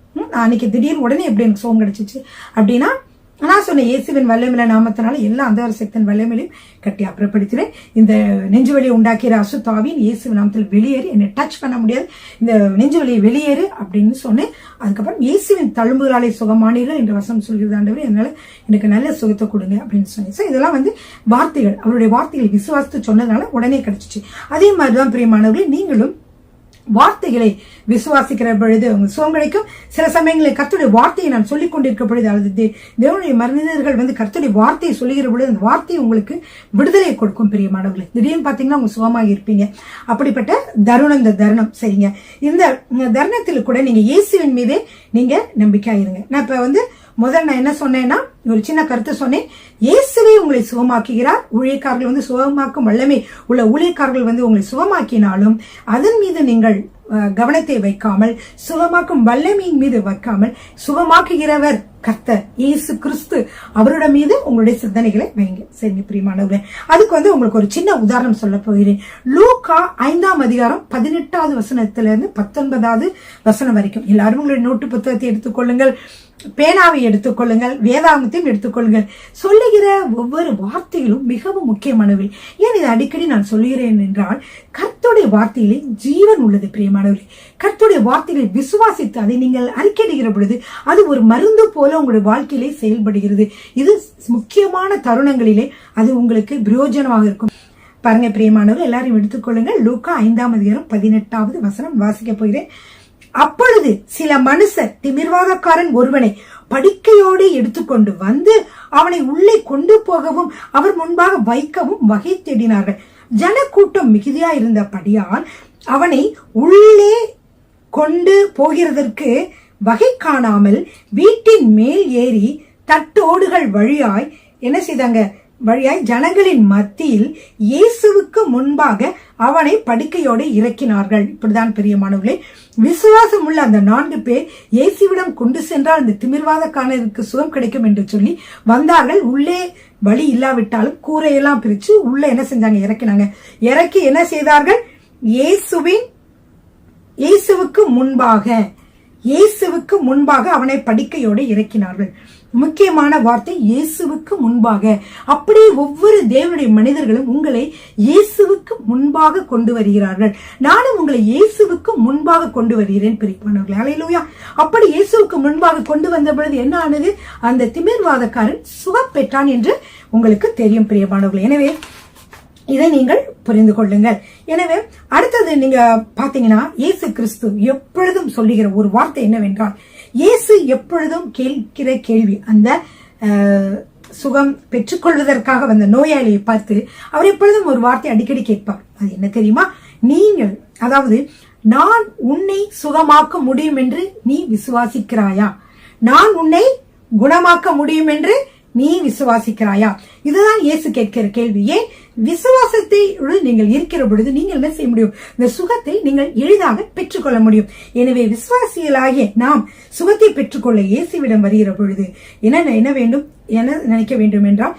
அன்னைக்கு திடீர்னு உடனே எப்படி எனக்கு சுகம் கிடைச்சிச்சு அப்படின்னா, நான் சொன்னேன், இயேசுவின் வல்லமையில நாமத்தினால எல்லா அந்த சக்தியின் வல்லமையிலையும் கட்டி அப்புறப்படுத்துவேன். இந்த நெஞ்சுவலியை உண்டாக்கிற அசுத்தாவின் இயேசுவின் நாமத்தில் வெளியேறி என்னை டச் பண்ண முடியாது, இந்த நெஞ்சுவலியை வெளியேறு அப்படின்னு சொன்னேன். அதுக்கப்புறம் இயேசுவின் தழும்புகளாலே சுகமானீர்கள் என்று வசனம் சொல்கிறது ஆண்டவரே, அதனால எனக்கு நல்ல சுகத்தை கொடுங்க அப்படின்னு சொன்னேன். ஸோ இதெல்லாம் வந்து வார்த்தைகள், அவருடைய வார்த்தைகளை விசுவாசித்து சொன்னதுனால உடனே கிடைச்சிச்சு. அதே மாதிரிதான் பிரியமானவர்களே, நீங்களும் வார்த்தைகளை விசுவாசிக்கிற பொழுது உங்களுக்கு சுகம் கிடைக்கும். சில சமயங்களில் கர்த்தருடைய வார்த்தையை நான் சொல்லிக் கொண்டிருக்க பொழுது அல்லது தேவனுடைய மனிதர்கள் வந்து கர்த்தருடைய வார்த்தையை சொல்லுகிற பொழுது அந்த வார்த்தையை உங்களுக்கு விடுதலை கொடுக்கும். பிரியமானவர்களே, திடீர்னு பாத்தீங்கன்னா உங்க சுகமாக இருப்பீங்க. அப்படிப்பட்ட தருணம் இந்த தருணம். சரிங்க, இந்த தருணத்தில் கூட நீங்க இயேசுவின் மீதே நீங்க நம்பிக்கையாயிருங்க. நான் இப்ப வந்து முதல்ல நான் என்ன சொன்னேன்னா, ஒரு சின்ன கருத்து சொன்னேன். இயேசுவே உங்களை சுகமாக்குகிறார். ஊழியக்காரர்கள் வந்து சுகமாக்கும் வல்லமை உள்ள ஊழியக்காரர்கள் வந்து உங்களை சுகமாக்கினாலும் அதன் மீது நீங்கள் கவனத்தை வைக்காமல், சுகமாக்கும் வல்லமையின் மீது வைக்காமல், சுகமாக்குகிறவர் கர்த்தர் இயேசு கிறிஸ்து அவரோட மீது உங்களுடைய சிந்தனைகளை வைங்க. சரி பிரியமானவர்களே, அதுக்கு வந்து உங்களுக்கு ஒரு சின்ன உதாரணம் சொல்ல போகிறேன். லூக்கா 5ஆம் அதிகாரம் 18வது வசனத்திலிருந்து 19வது வசனம் வரைக்கும் எல்லாரும் உங்களுடைய நோட்டு புத்தகத்தை எடுத்துக்கொள்ளுங்கள், பேனாவை எடுத்துக்கொள்ளுங்கள், வேதாகமத்தையும் எடுத்துக்கொள்ளுங்கள். சொல்லுகிற ஒவ்வொரு வார்த்தைகளும் மிகவும் முக்கியமானவை. ஏன் இதை அடிக்கடி நான் சொல்லுகிறேன் என்றால், கர்த்தருடைய வார்த்தையிலே ஜீவன் உள்ளது. பிரியமானவர்களே, கர்த்தருடைய வார்த்தைகளை விசுவாசித்து அதை நீங்கள் அறிக்கையிடுகிற பொழுது அது ஒரு மருந்து போல உங்களுடைய வாழ்க்கையிலே செயல்படுகிறது. இது முக்கியமான தருணங்களிலே அது உங்களுக்கு பிரயோஜனமாக இருக்கும். பாருங்க பிரியமானவர்கள், எல்லாரும் எடுத்துக்கொள்ளுங்கள். லூக்கா 5ஆம் அதிகாரம் 18வது வசனம் வாசிக்க போகிறேன். அப்பொழுது சில மனுஷர் திமிர்வாதக்காரன் ஒருவனை படுக்கையோடு எடுத்துக்கொண்டு வந்து அவனை உள்ளே கொண்டு போகவும் அவர் முன்பாக வைக்கவும் வகை தேடினார்கள். ஜனக்கூட்டம் மிகுதியா இருந்தபடியால் அவனை உள்ளே கொண்டு போகிறதற்கு வகை காணாமல் வீட்டின் மேல் ஏறி தட்டோடுகள் வழியாய் என்ன செய்தாங்க, ஜனங்களின் மத்தியில் இயேசுவுக்கு முன்பாக அவனை படுக்கையோடு இறக்கினார்கள். இப்படிதான் பிரியமானவர்களே, விசுவாசம் உள்ள அந்த 4 பேர் இயேசுவிடம் கொண்டு சென்றால் அந்த திமிர்வாதக்காரருக்கு சுகம் கிடைக்கும் என்று சொல்லி வந்தார்கள். உள்ளே வழி இல்லாவிட்டாலும் கூரையெல்லாம் பிரிச்சு உள்ள என்ன செஞ்சாங்க, இறக்கினாங்க. இறக்கி என்ன செய்தார்கள், இயேசுவுக்கு முன்பாக அவனை படுக்கையோடு இறக்கினார்கள். முக்கியமான வார்த்தை, இயேசுவுக்கு முன்பாக. அப்படி ஒவ்வொரு தேவனுடைய மனிதர்களும் உங்களை இயேசுவுக்கு முன்பாக கொண்டு வருகிறார்கள். நானும் உங்களை இயேசுவுக்கு முன்பாக கொண்டு வருகிறேன் பிரியமானவர்களே. அல்லேலூயா. அப்படி இயேசுவுக்கு முன்பாக கொண்டு வந்த பொழுது என்ன ஆனது, அந்த திமிர்வாதக்காரன் சுகம் பெற்றான் என்று உங்களுக்கு தெரியும் பிரியமானவர்களே. எனவே இதை நீங்கள் புரிந்து கொள்ளுங்கள். எனவே அடுத்தது நீங்க பாத்தீங்கன்னா, இயேசு கிறிஸ்து எப்பொழுதும் சொல்லுகிற ஒரு வார்த்தை என்னவென்றால், இயேசு எப்பொழுதும் கேட்கிற கேள்வி, அந்த சுகம் பெற்றுக்கொள்வதற்காக வந்த நோயாளியை பார்த்து அவர் எப்பொழுதும் ஒரு வார்த்தை அடிக்கடி கேட்பார். அது என்ன தெரியுமா, நீங்கள், அதாவது நான் உன்னை சுகமாக்க முடியும் என்று நீ விசுவாசிக்கிறாயா, நான் உன்னை குணமாக்க முடியும் என்று நீ விசுவாசிக்கிறாயா? இதுதான் இயேசு கேட்கிற கேள்வி. ஏன், விசுவாசத்தை நீங்கள் இருக்கிற பொழுது நீங்கள் என்ன செய்ய முடியும், இந்த சுகத்தை நீங்கள் எளிதாக பெற்றுக்கொள்ள முடியும். எனவே விசுவாசிகளாகிய நாம் சுகத்தை பெற்றுக்கொள்ள இயேசுவிடம் வருகிற பொழுது என்ன வேண்டும், என்ன நினைக்க வேண்டும் என்றால்,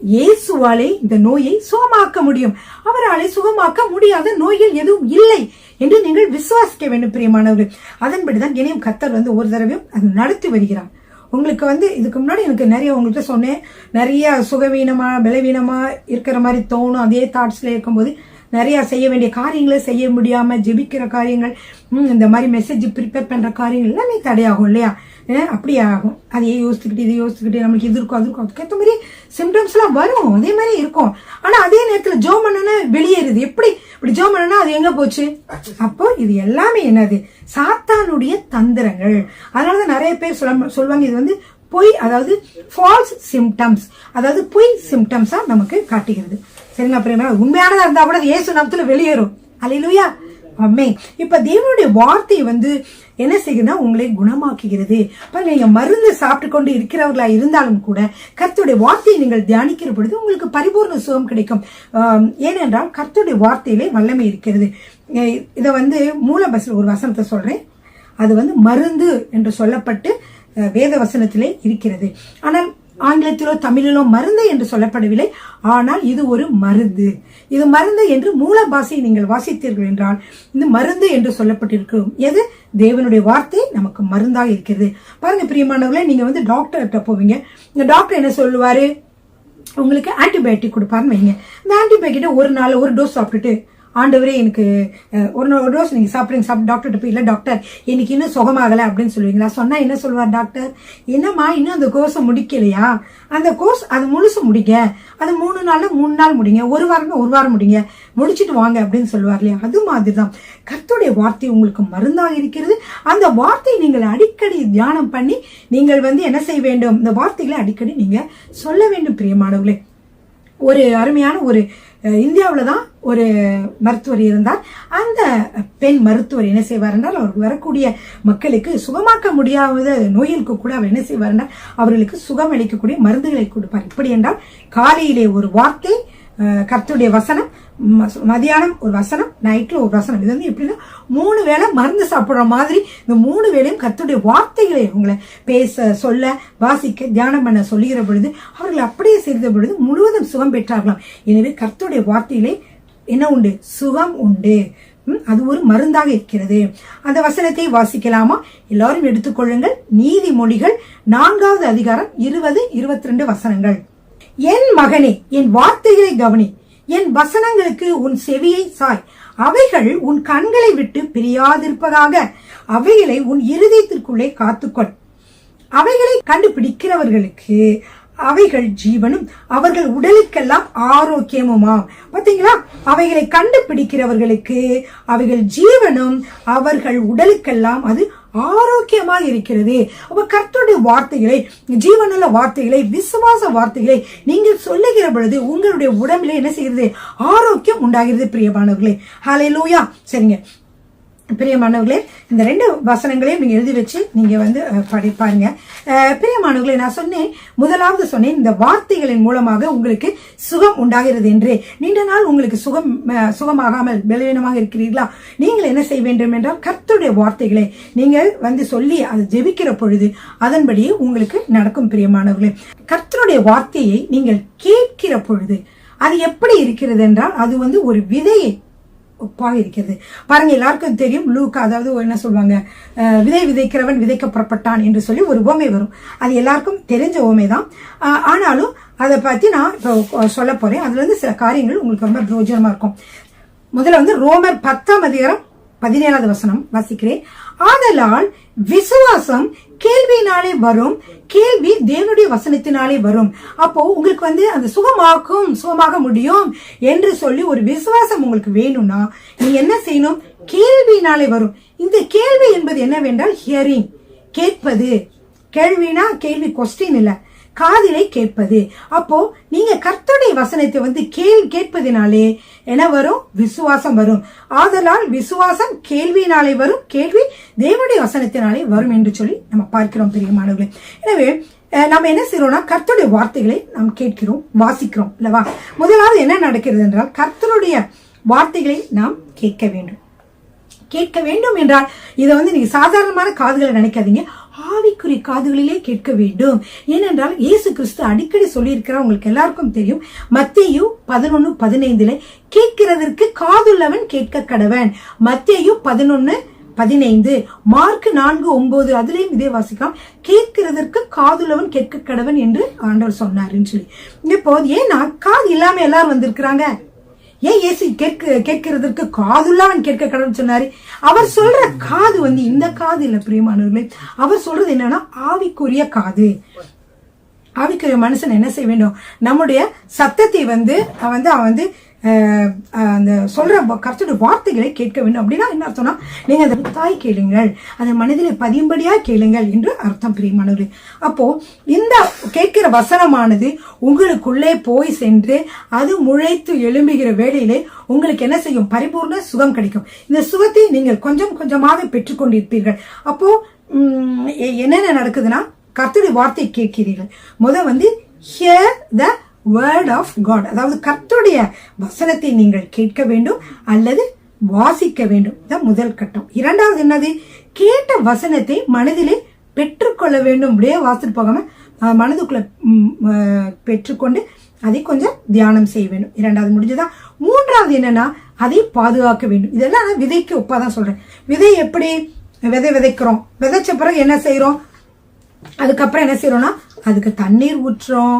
இயேசுவாலே இந்த நோயை சுகமாக்க முடியும், அவராலே சுகமாக்க முடியாத நோய்கள் எதுவும் இல்லை என்று நீங்கள் விசுவாசிக்க வேண்டும் பிரியமானவர்கள். அதன்படிதான் இனியும் கர்த்தர் ஒரு தடவையும் அது நடத்தி வருகிறார். உங்களுக்கு இதுக்கு முன்னாடி எனக்கு நிறைய உங்கள்கிட்ட சொன்னேன், நிறைய சுகவீனமா பலவீனமா இருக்கிற மாதிரி தோணும். அதே தாட்ஸ்ல இருக்கும்போது நிறைய செய்ய வேண்டிய காரியங்களை செய்ய முடியாம ஜெபிக்கிற காரியங்கள், இந்த மாதிரி மெசேஜ் ப்ரிப்பேர் பண்ற காரியங்கள் எல்லாமே தடையாகும் இல்லையா? அப்படி ஆகும். அதையே யோசிச்சுக்கிட்டு இதை யோசிச்சுக்கிட்டு நம்மளுக்கு இது இருக்கும் அது இருக்கும், அதுக்கேற்ற மாதிரி சிம்டம்ஸ் எல்லாம் வரும், அதே மாதிரி இருக்கும். ஆனா அதே நேரத்துல ஜோம் பண்ணனா வெளியேறுது. எப்படி இப்படி ஜோம் பண்ணனா அது எங்க போச்சு? அப்போ இது எல்லாமே என்னது, சாத்தானுடைய தந்திரங்கள். அதனாலதான் நிறைய பேர் சொல்லுவாங்க இது பொய், அதாவது ஃபால்ஸ் சிம்டம்ஸ், அதாவது பொய் சிம்டம்ஸா நமக்கு காட்டுகிறது. சரிங்களா பிரியமா? உண்மையானதா இருந்தா கூட இயேசு நாமத்துல வெளியேறும். அல்லேலூயா. ஆமென். இப்ப தேவனுடைய வார்த்தை என்ன செய்யுதுன்னா உங்களை குணமாக்குகிறது. நீங்க மருந்து சாப்பிட்டு கொண்டு இருக்கிறவர்களா இருந்தாலும் கூட கர்த்தருடைய வார்த்தையை நீங்கள் தியானிக்கிற பொழுது உங்களுக்கு பரிபூர்ண சுகம் கிடைக்கும். ஏனென்றால் கர்த்தருடைய வார்த்தையிலே வல்லமை இருக்கிறது. இத மூல பஸ்ல ஒரு வசனத்தை சொல்றேன். அது மருந்து என்று சொல்லப்பட்டு வேத வசனத்திலே இருக்கிறது. ஆனால் ஆங்கிலத்திலோ தமிழிலோ மருந்து என்று சொல்லப்படவில்லை. ஆனால் இது ஒரு மருந்து. இது மருந்து என்று மூல பாஷையை நீங்கள் வாசித்தீர்கள் என்றால் இந்த மருந்து என்று சொல்லப்பட்டிருக்கும். எது? தேவனுடைய வார்த்தை நமக்கு மருந்தாக இருக்கிறது. பாருங்க பிரியமானவர்களே, நீங்க டாக்டர்கிட்ட போவீங்க. இந்த டாக்டர் என்ன சொல்லுவாரு, உங்களுக்கு ஆன்டிபயோட்டிக் கொடுப்பாருன்னு வைங்க. இந்த ஆன்டிபயோட்டிக் ஒரு நாள் ஒரு டோஸ் சாப்பிட்டுட்டு, ஆண்டவரே எனக்கு ஒரு டோஸ் நீங்க சாப்பிடுங்க, டாக்டர் போய், இல்ல டாக்டர் எனக்கு இன்னும் சுகமாகல அப்படின்னு சொல்லுவீங்களா? சொன்னா என்ன சொல்லுவார் டாக்டர், என்னம்மா இன்னும் அந்த கோர்ஸை முடிக்கலையா, அந்த கோர்ஸ் அது முழுசு முடிங்க, அது 3 நாள் முடிங்க, ஒரு வாரம் முடிங்க, முடிச்சுட்டு வாங்க அப்படின்னு சொல்லுவார் இல்லையா? அது மாதிரிதான் கர்த்தருடைய வார்த்தை உங்களுக்கு மருந்தாக இருக்கிறது. அந்த வார்த்தையை நீங்கள் அடிக்கடி தியானம் பண்ணி நீங்கள் என்ன செய்ய வேண்டும், இந்த வார்த்தைகளை அடிக்கடி நீங்க சொல்ல வேண்டும் பிரியமானவர்களே. ஒரு அருமையான ஒரு இந்தியாவில் தான் ஒரு மருத்துவர் இருந்தார். அந்த பெண் மருத்துவர் என்ன செய்வார் என்றால், அவருக்கு வரக்கூடிய மக்களுக்கு சுகமாக்க முடியாத நோய்களுக்கு கூட அவர் என்ன செய்வார் என்றால் அவர்களுக்கு சுகம் அளிக்கக்கூடிய மருந்துகளை கொடுப்பார். இப்படி என்றால் காலையிலே ஒரு வார்த்தை, கர்த்தருடைய வசனம், மதியானம் ஒரு வசனம், நைட்ல ஒரு வசனம். இது எப்படின்னா 3 வேளை மருந்து சாப்பிடுற மாதிரி இந்த 3 வேளையும் கர்த்தருடைய வார்த்தைகளை உங்களை பேச, சொல்ல, வாசிக்க, தியானம் பண்ண சொல்லுகிற பொழுது அவர்கள் அப்படியே செய்த பொழுது முழுவதும் சுகம் பெற்றார்களாம். எனவே கர்த்தருடைய வார்த்தையிலே என்ன உண்டு? சுகம் உண்டு. அது ஒரு மருந்தாக இருக்கிறது. அந்த வசனத்தை வாசிக்கலாமா? எல்லாரும் எடுத்துக்கொள்ளுங்கள். நீதிமொழிகள் 4வது அதிகாரம் 20-22 வசனங்கள். என் மகனே, என் வார்த்தைகளை கவனி, என் வசனங்களுக்கு உன் செவியை சாய், அவைகள் உன் கண்களை விட்டு பிரியாதிருப்பதாக, அவைகளை உன் இருதயத்திற்குள்ளே காத்துக்கொள். அவைகளை கண்டுபிடிக்கிறவர்களுக்கு அவைகள் ஜீவனும் அவர்கள் உடலுக்கெல்லாம் ஆரோக்கியமுமாம். பாத்தீங்களா? அவைகளை கண்டுபிடிக்கிறவர்களுக்கு அவைகள் ஜீவனும் அவர்கள் உடலுக்கெல்லாம் அது ஆரோக்கியமாக இருக்கிறது. அப்ப கர்த்தருடைய வார்த்தைகளை, ஜீவனுள்ள வார்த்தைகளை, விசுவாச வார்த்தைகளை நீங்கள் சொல்லுகிற பொழுது உங்களுடைய உடம்பிலே என்ன செய்கிறது? ஆரோக்கியம் உண்டாகிறது பிரியமானவர்களே. ஹல்லேலூயா. சரிங்க, பிரியமானவர்களே, இந்த 2 வசனங்களையும் நீங்க எழுதி வச்சு நீங்க வந்து படிப்பாருங்க. பிரியமானவர்களே, நான் சொன்னேன், முதலாவது சொன்னேன், இந்த வார்த்தைகளின் மூலமாக உங்களுக்கு சுகம் உண்டாகிறது என்று. நீண்ட நாள் உங்களுக்கு சுகமாகாமல் பலவீனமாக இருக்கிறீர்களா? நீங்கள் என்ன செய்ய வேண்டும் என்றால், கர்த்தருடைய வார்த்தைகளை நீங்கள் வந்து சொல்லி அதை ஜெபிக்கிற பொழுது அதன்படி உங்களுக்கு நடக்கும். பிரியமானவர்களே, கர்த்தருடைய வார்த்தையை நீங்கள் கேட்கிற பொழுது அது எப்படி இருக்கிறது என்றால், அது வந்து ஒரு விதையை ஒப்பாக இருக்கிறது. பாருங்க, எல்லாருக்கும் தெரியும் லூக்கா, அதாவது என்ன சொல்லுவாங்க, விதை விதைக்கிறவன் விதைக்க புறப்பட்டான் என்று சொல்லி ஒரு உவமை வரும். அது எல்லாருக்கும் தெரிஞ்ச உவமை தான். ஆனாலும் அதை பத்தி நான் இப்போ சொல்ல போறேன். அதுல இருந்து சில காரியங்கள் உங்களுக்கு ரொம்ப பிரயோஜனமா இருக்கும். முதல்ல வந்து ரோமர் 10:17 வாசிக்கிறேன். ஆதலால் விசுவாசம் கேள்வியினாலே வரும், கேள்வி தேவனுடைய வசனத்தினாலே வரும். அப்போ உங்களுக்கு வந்து அந்த சுகமாக முடியும் என்று சொல்லி ஒரு விசுவாசம் உங்களுக்கு வேணும்னா நீங்க என்ன செய்யணும்? கேள்வியினாலே வரும். இந்த கேள்வி என்பது என்னவென்றால் ஹியரிங், கேட்பது. கேள்வினா கேள்வி கொஸ்டின் இல்ல, காதிலே கேட்பது. அப்போ நீங்க கர்த்தருடைய வசனத்தை வந்து கேட்பதினாலே என்ன வரும்? விசுவாசம் வரும். ஆதலால் விசுவாசம் கேள்வியினாலே வரும், கேள்வி தேவனுடைய வசனத்தினாலே வரும் என்று சொல்லி நம்ம பார்க்கிறோம். பிரியமானவர்களே, எனவே நம்ம என்ன செய்யறோம்னா, கர்த்தருடைய வார்த்தைகளை நாம் கேட்கிறோம், வாசிக்கிறோம் இல்லவா? முதலாவது என்ன நடக்கிறது என்றால், கர்த்தருடைய வார்த்தைகளை நாம் கேட்க வேண்டும். கேட்க வேண்டும் என்றால் இதை வந்து நீங்க சாதாரணமான காதுகளை நினைக்காதீங்க, ஆவிக்குரிய காதுகளிலே கேட்க வேண்டும். ஏனென்றால் இயேசு கிறிஸ்து அடிக்கடி சொல்லி இருக்கிறார், உங்களுக்கு எல்லாருக்கும் தெரியும். மத்தேயு 11:15 கேட்கிறதற்கு காதுள்ளவன் கேட்க கடவன். மத்தேயு 11:15, மார்க் 4:9 அதுலயும் இதே வாசிக்கலாம். கேட்கிறதற்கு காதுள்ளவன் கேட்க கடவன் என்று ஆண்டவர் சொன்னார்ன்னு சொல்லி. இப்போ ஏன்னா காது இல்லாம எல்லாரும் வந்திருக்கிறாங்க. ஏன் இயேசு கேட்கிறதற்கு காதுள்ளவன் கேட்க கடவுள் சொன்னாரு? அவர் சொல்ற காது வந்து இந்த காது இல்ல பிரியமானவர்களே. அவர் சொல்றது என்னன்னா ஆவிக்குரிய காது. ஆவிக்குரிய மனுஷன் என்ன செய்ய வேண்டும்? நம்முடைய சத்தத்தை வந்து அவன் வந்து அந்த சொல்ற கர்த்தருடைய வார்த்தைகளை கேட்க வேண்டும். அப்படின்னா என்ன அர்த்தம்னா, நீங்க அதை தாய் கேளுங்கள், அதை மனதிலே பதியும்படியா கேளுங்கள் என்று அர்த்தம். பிரியமானவர்களே, அப்போ இந்த கேட்கிற வசனமானது உங்களுக்குள்ளே போய் சென்று அது முளைத்து எழும்புகிற வேளையிலே உங்களுக்கு என்ன செய்யும்? பரிபூர்ண சுகம் கிடைக்கும். இந்த சுகத்தை நீங்கள் கொஞ்சம் கொஞ்சமாக பெற்றுக்கொண்டிருப்பீர்கள். அப்போ என்னென்ன நடக்குதுன்னா, கர்த்தருடைய வார்த்தை கேட்கிறீர்கள். வந்து hear the word of God, அதாவது கர்த்தருடைய வசனத்தை நீங்கள் கேட்க வேண்டும் அல்லது வாசிக்க வேண்டும். இதான் முதல் கட்டம். இரண்டாவது என்னது? கேட்ட வசனத்தை மனதிலே பெற்றுக்கொள்ள வேண்டும். அப்படியே வாசிட்டு போகாம மனதுக்குள்ள பெற்றுக்கொண்டு அதை கொஞ்சம் தியானம் செய்ய வேண்டும். இரண்டாவது முடிஞ்சதா? மூன்றாவது என்னன்னா, அதை பாதுகாக்க வேண்டும். இதெல்லாம் விதைக்கு ஒப்பாதான் சொல்றேன். விதை எப்படி விதைக்கிறோம், விதைச்ச பிறகு என்ன செய்யறோம்? அதுக்கப்புறம் என்ன செய்யறோம்னா, அதுக்கு தண்ணீர் ஊற்றுறோம்,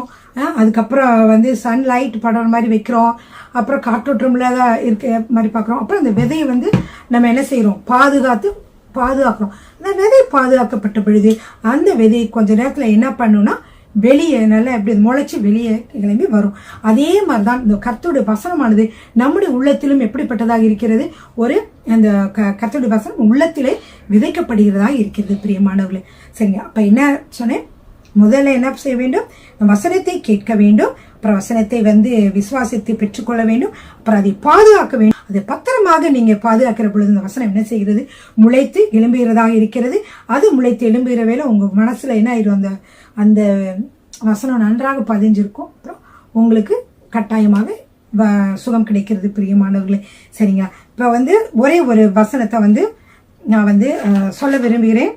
அதுக்கப்புறம் வந்து சன்லைட் படுற மாதிரி வைக்கிறோம், அப்புறம் காற்றோட்டம்ல இருக்க மாதிரி பார்க்குறோம். அப்புறம் அந்த விதையை வந்து நம்ம என்ன செய்யறோம்? பாதுகாக்கிறோம். அந்த விதை பாதுகாக்கப்பட்ட பொழுது அந்த விதையை கொஞ்ச நேரத்தில் என்ன பண்ணுன்னா வெளியே நல்லா எப்படி முளைச்சு வெளியே கிளம்பி வரும். அதே மாதிரிதான் இந்த கர்த்தருடைய வசனமானது நம்முடைய உள்ளத்திலும் எப்படிப்பட்டதாக இருக்கிறது? ஒரு அந்த கர்த்தருடைய வசனம் உள்ளத்திலே விதைக்கப்படுகிறதா இருக்கிறது. பிரியமானவர்களே, சரிங்க. அப்ப என்ன சொன்னேன்? முதல்ல என்ன செய்ய வேண்டும்? வசனத்தை கேட்க வேண்டும், அப்புறம் வசனத்தை வந்து விசுவாசித்து பெற்றுக்கொள்ள வேண்டும், அப்புறம் அதை பாதுகாக்க வேண்டும். அதை பத்திரமாக நீங்க பாதுகாக்கிற பொழுது இந்த வசனம் என்ன செய்கிறது? முளைத்து எழும்புகிறதாக இருக்கிறது. அது முளைத்து எழும்புகிற வேலை உங்க மனசுல என்ன ஆயிடும்? அந்த வசனம் நன்றாக பதிஞ்சிருக்கும். அப்புறம் உங்களுக்கு கட்டாயமாக சுகம் கிடைக்கிறது. பிரியமானவர்களே, சரிங்களா? இப்ப வந்து ஒரே ஒரு வசனத்தை வந்து நான் வந்து சொல்ல விரும்புகிறேன்.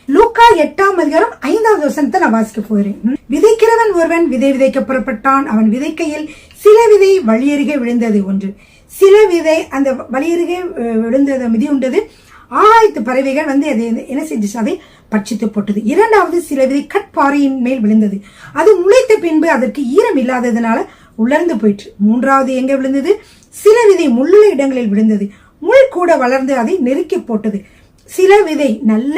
லூக்கா 8:5 நான் வாசிக்க போகிறேன். விதைக்கிறவன் ஒருவன் விதை விதைக்க புறப்பட்டான். அவன் விதைக்கையில் சில விதை வழியருகே விழுந்தது. ஒன்று சில விதை அந்த வழியருகே விழுந்தது, மிதி உண்டது. ஆகாயத்து பறவைகள் வந்து அதை என்ன செஞ்சிச்சு? அதை பட்சித்து போட்டது. இரண்டாவது சில விதை கட்பாறையின் மேல் விழுந்தது. அது முளைத்த பின்பு அதற்கு ஈரம் இல்லாததுனால உலர்ந்து போயிற்று. மூன்றாவது எங்க விழுந்தது? சில விதை முள்ளுள்ள இடங்களில் விழுந்தது. முள் கூட வளர்ந்து அதை நெருக்கி போட்டது. சில விதை நல்ல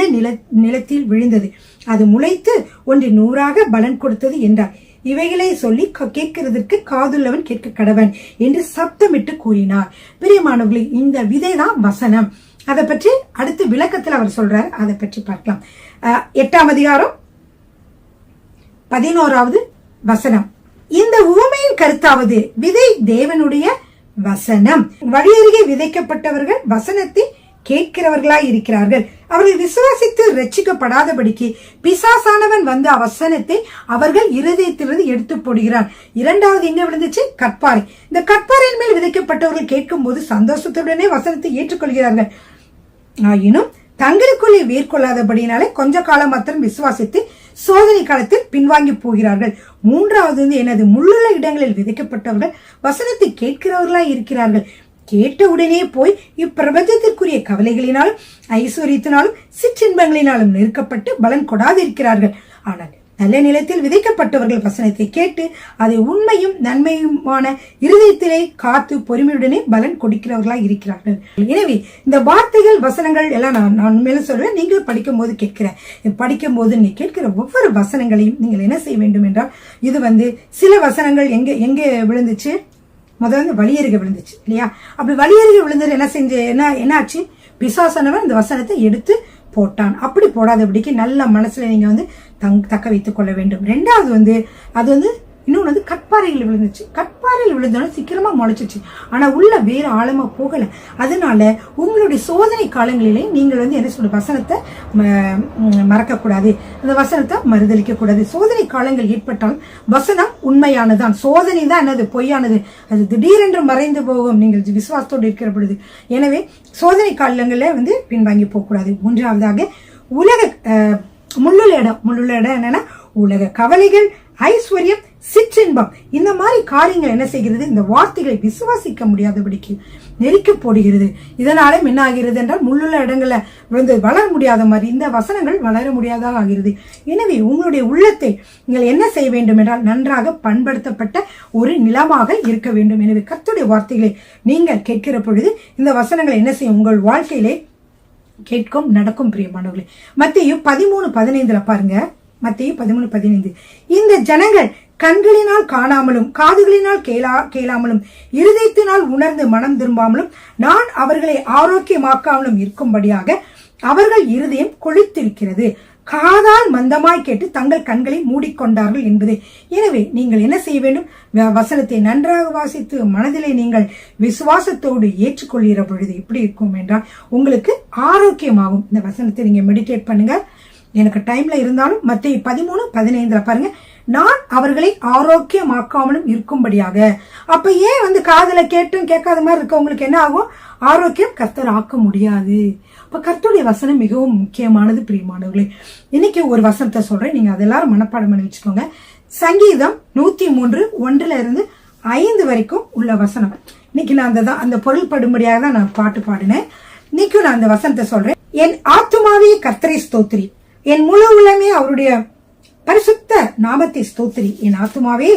நிலத்தில் விழுந்தது. அது முளைத்து 100 பலன் கொடுத்தது என்றார். இவைகளை சொல்லி கேட்கிறதற்கு காதுள்ளவன் கேட்க கடவன் என்று சப்தமிட்டு கூறினார். பிரியமானவர்களே, இந்த விதைதான் வசனம். அதை பற்றி அடுத்து விளக்கத்தில் அவர் சொல்றாரு. அதை பற்றி பார்க்கலாம். 8:11 இந்த உவமையின் கருத்தாவது விதை தேவனுடைய வசனம். வழியருகே விதைக்கப்பட்டவர்கள் வசனத்தை கேட்கிறவர்களாய் இருக்கிறார்கள். அவர்கள் விசுவாசித்து ரட்சிக்கப்படாதபடிக்கு பிசாசானவன் வந்து வசனத்தை அவர்கள் இருதயத்திலிருந்து எடுத்து போடுகிறான். இரண்டாவது எங்க விழுந்துச்சு? கற்பாறை. இந்த கற்பாறையின் மேல் விதைக்கப்பட்டவர்கள் கேட்கும் போது சந்தோஷத்துடனே வசனத்தை ஏற்றுக்கொள்கிறார்கள். ஆயினும் தங்களுக்குள்ளே வேர்கொள்ளாதபடினாலே கொஞ்ச காலம் மாத்திரம் விசுவாசித்து சோதனை காலத்தில் பின்வாங்கி போகிறார்கள். மூன்றாவது எனது முள்ளுள்ள இடங்களில் விதைக்கப்பட்டவர்கள் வசனத்தை கேட்கிறவர்களாய் இருக்கிறார்கள். கேட்ட உடனே போய் இப்பிரபஞ்சத்திற்குரிய கவலைகளினாலும் ஐஸ்வர்யத்தினாலும் சிற்றின்பங்களினாலும் நெருக்கப்பட்டு பலன் கொடாதிருக்கிறார்கள். ஆனால் நல்ல நிலத்தில் விதைக்கப்பட்டவர்கள் வசனத்தை கேட்டு அதை உண்மையும் நன்மையுமான இருதயத்திலே காத்து பொறுமையுடனே பலன் கொடுக்கிறவர்களாய் இருக்கிறார்கள். எனவே இந்த வார்த்தைகள் வசனங்கள் எல்லாம் நான் உண்மையில சொல்றேன். நீங்கள் படிக்கும் போது கேட்கிறேன், படிக்கும் போது நீ கேட்கிற ஒவ்வொரு வசனங்களையும் நீங்கள் என்ன செய்ய வேண்டும் என்றால், இது சில வசனங்கள் எங்க விழுந்துச்சு? முதல்ல வழியருக விழுந்துச்சு இல்லையா? அப்படி வழியருக விழுந்தது என்ன ஆச்சு? பிசாசானவன் இந்த வசனத்தை எடுத்து போட்டான். அப்படி போடாதபடிக்கு நல்ல மனசுல நீங்க தக்க வைத்துக் கொள்ள வேண்டும். ரெண்டாவது அது இன்னொன்னு கற்பாறையில் விழுந்துச்சு. கற்பாறையில் விழுந்தாலும் சீக்கிரமா முளைச்சிச்சு. ஆனா உள்ள வேற ஆழமா போகல. அதனால உங்களுடைய சோதனை காலங்களிலே நீங்கள் என்ன சொல்ற, வசனத்தை மறக்க கூடாது, அந்த வசனத்தை மறுதளிக்க கூடாது. சோதனை காலங்கள் ஏற்பட்டாலும் வசனம் உண்மையானதான். சோதனை தான் என்னது? பொய்யானது. அது திடீரென்று மறைந்து போகும் நீங்கள் விசுவாசத்தோடு இருக்கிற பொழுது. எனவே சோதனை காலங்கள்ல பின்வாங்கி போக கூடாது. மூன்றாவதாக உலக முள்ளுள்ள இடம் என்னன்னா உலக கவலைகள், ஐஸ்வர்யம், சிற்றின்பம், இந்த மாதிரி காரியங்கள் என்ன செய்கிறது? இந்த வார்த்தைகளை விசுவாசிக்க முடியாதபடிக்கு நெருக்கி போடுகிறது. இதனால என்ன ஆகிறது என்றால், முள்ளுள்ள இடங்கள்ல வளர முடியாத மாதிரி இந்த வசனங்கள் வளர முடியாதாக ஆகிறது. எனவே உங்களுடைய உள்ளத்தை நீங்கள் என்ன செய்ய வேண்டும் என்றால், நன்றாக பண்படுத்தப்பட்ட ஒரு நிலமாக இருக்க வேண்டும். எனவே கர்த்தருடைய வார்த்தைகளை நீங்கள் கேட்கிற பொழுது இந்த வசனங்கள் என்ன செய்யும்? உங்கள் வாழ்க்கையிலே கேட்கும், நடக்கும். பிரியமானவர்களே, மத்தேயு 13:15 பாருங்க. மத்தேயு 13:15, இந்த ஜனங்கள் கண்களினால் காணாமலும் காதுகளினால் கேளாமலும் இருதயத்தினால் உணர்ந்து மனம் திரும்பாமலும் நான் அவர்களை ஆரோக்கியமாக்காமலும் இருக்கும்படியாக அவர்கள் இருதயம் கொளித்திருக்கிறது, காதால் மந்தமாய் கேட்டு தங்கள் கண்களை மூடிக்கொண்டார்கள் என்பது. எனவே நீங்கள் என்ன செய்ய வேண்டும்? வசனத்தை நன்றாக வாசித்து மனதிலே நீங்கள் விசுவாசத்தோடு ஏற்றுக்கொள்கிற பொழுது எப்படி இருக்கும் என்றால், உங்களுக்கு ஆரோக்கியமாகும். இந்த வசனத்தை நீங்க மெடிடேட் பண்ணுங்க. எனக்கு டைம்ல இருந்தாலும் மத்தேயு 13:15 பாருங்க, நான் அவர்களை ஆரோக்கியமாக்காமலும் இருக்கும்படியாக. அப்ப ஏன் காதுல கேட்டும் கேட்காத மாதிரி இருக்கவங்களுக்கு என்ன ஆகும்? ஆரோக்கியம் கர்த்தர் ஆக்க முடியாது. அப்ப கர்த்தருடைய வசனம் மிகவும் முக்கியமானது. பிரியமானவர்களே, இன்னைக்கு ஒரு வசனத்தை சொல்றேன், நீங்க அதெல்லாரும் மனப்பாடம் பண்ணி வச்சுக்கோங்க. சங்கீதம் 103:1-5 வரைக்கும் உள்ள வசனம். இன்னைக்கு நான் அந்த பொருள் படும்படியாக தான் நான் பாட்டு பாடினேன். இன்னைக்கு நான் அந்த வசனத்தை சொல்றேன். என் ஆத்துமாவே கர்த்தரை ஸ்தோத்திரி, என் முழு உள்ளமே அவருடைய பரிசுத்த நாமத்தை ஸ்தோத்திரி. என் ஆத்துமாவே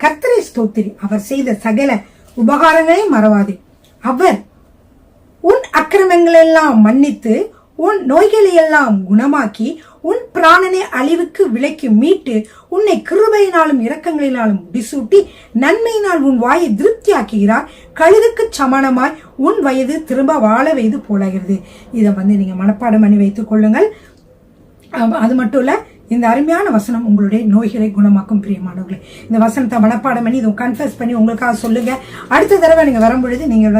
கர்த்தரை ஸ்தோத்திரி, அவர் செய்த சகல உபகாரங்களை மறவாதே. அவர் உன் அக்கிரமங்களை எல்லாம் மன்னித்து உன் நோய்களை எல்லாம் குணமாக்கி உன் பிராணனை அழிவுக்கு விலைக்கு மீட்டு உன்னை கிருபையினாலும் இரக்கங்களினாலும் முடிசூட்டி நன்மையினால் உன் வாயை திருப்தியாக்குகிறார். கழுதுக்கு சமானமாய் உன் வயது திரும்ப வாழ வைத்து போலாகிறது. இதை நீங்க மனப்பாடம் பண்ணி வைத்துக் கொள்ளுங்கள். அது மட்டும் இல்ல, இந்த அருமையான வசனம் உங்களுடைய நோய்களை குணமாக்கும். பிரியமானவர்களே, இந்த வசனத்தை மனப்பாடம் பண்ணி இதை கன்ஃபர்ஸ் பண்ணி உங்களுக்காக சொல்லுங்க. அடுத்த தடவை நீங்க வரும்பொழுது நீங்கள்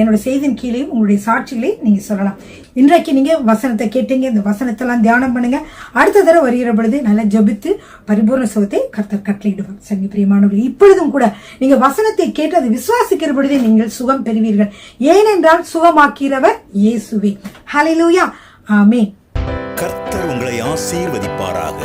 என்னோட செய்தியின் கீழே உங்களுடைய சாட்சிகளை நீங்க சொல்லலாம். இன்றைக்கு நீங்க வசனத்தை கேட்டீங்க, இந்த வசனத்தெல்லாம் தியானம் பண்ணுங்க. அடுத்த தடவை வருகிற பொழுது நல்லா ஜபித்து பரிபூர்ண சுகத்தை கர்த்தர் கட்டளையிடுவார். சரி பிரியமானவர்களே, இப்பொழுதும் கூட நீங்க வசனத்தை கேட்டு அதை விசுவாசிக்கிற பொழுதே நீங்கள் சுகம் பெறுவீர்கள். ஏனென்றால் சுகமாக்கிறவர் இயேசுவே. ஹல்லேலூயா, ஆமென்.
கர்த்தர் உங்களை ஆசீர்வதிப்பாராக.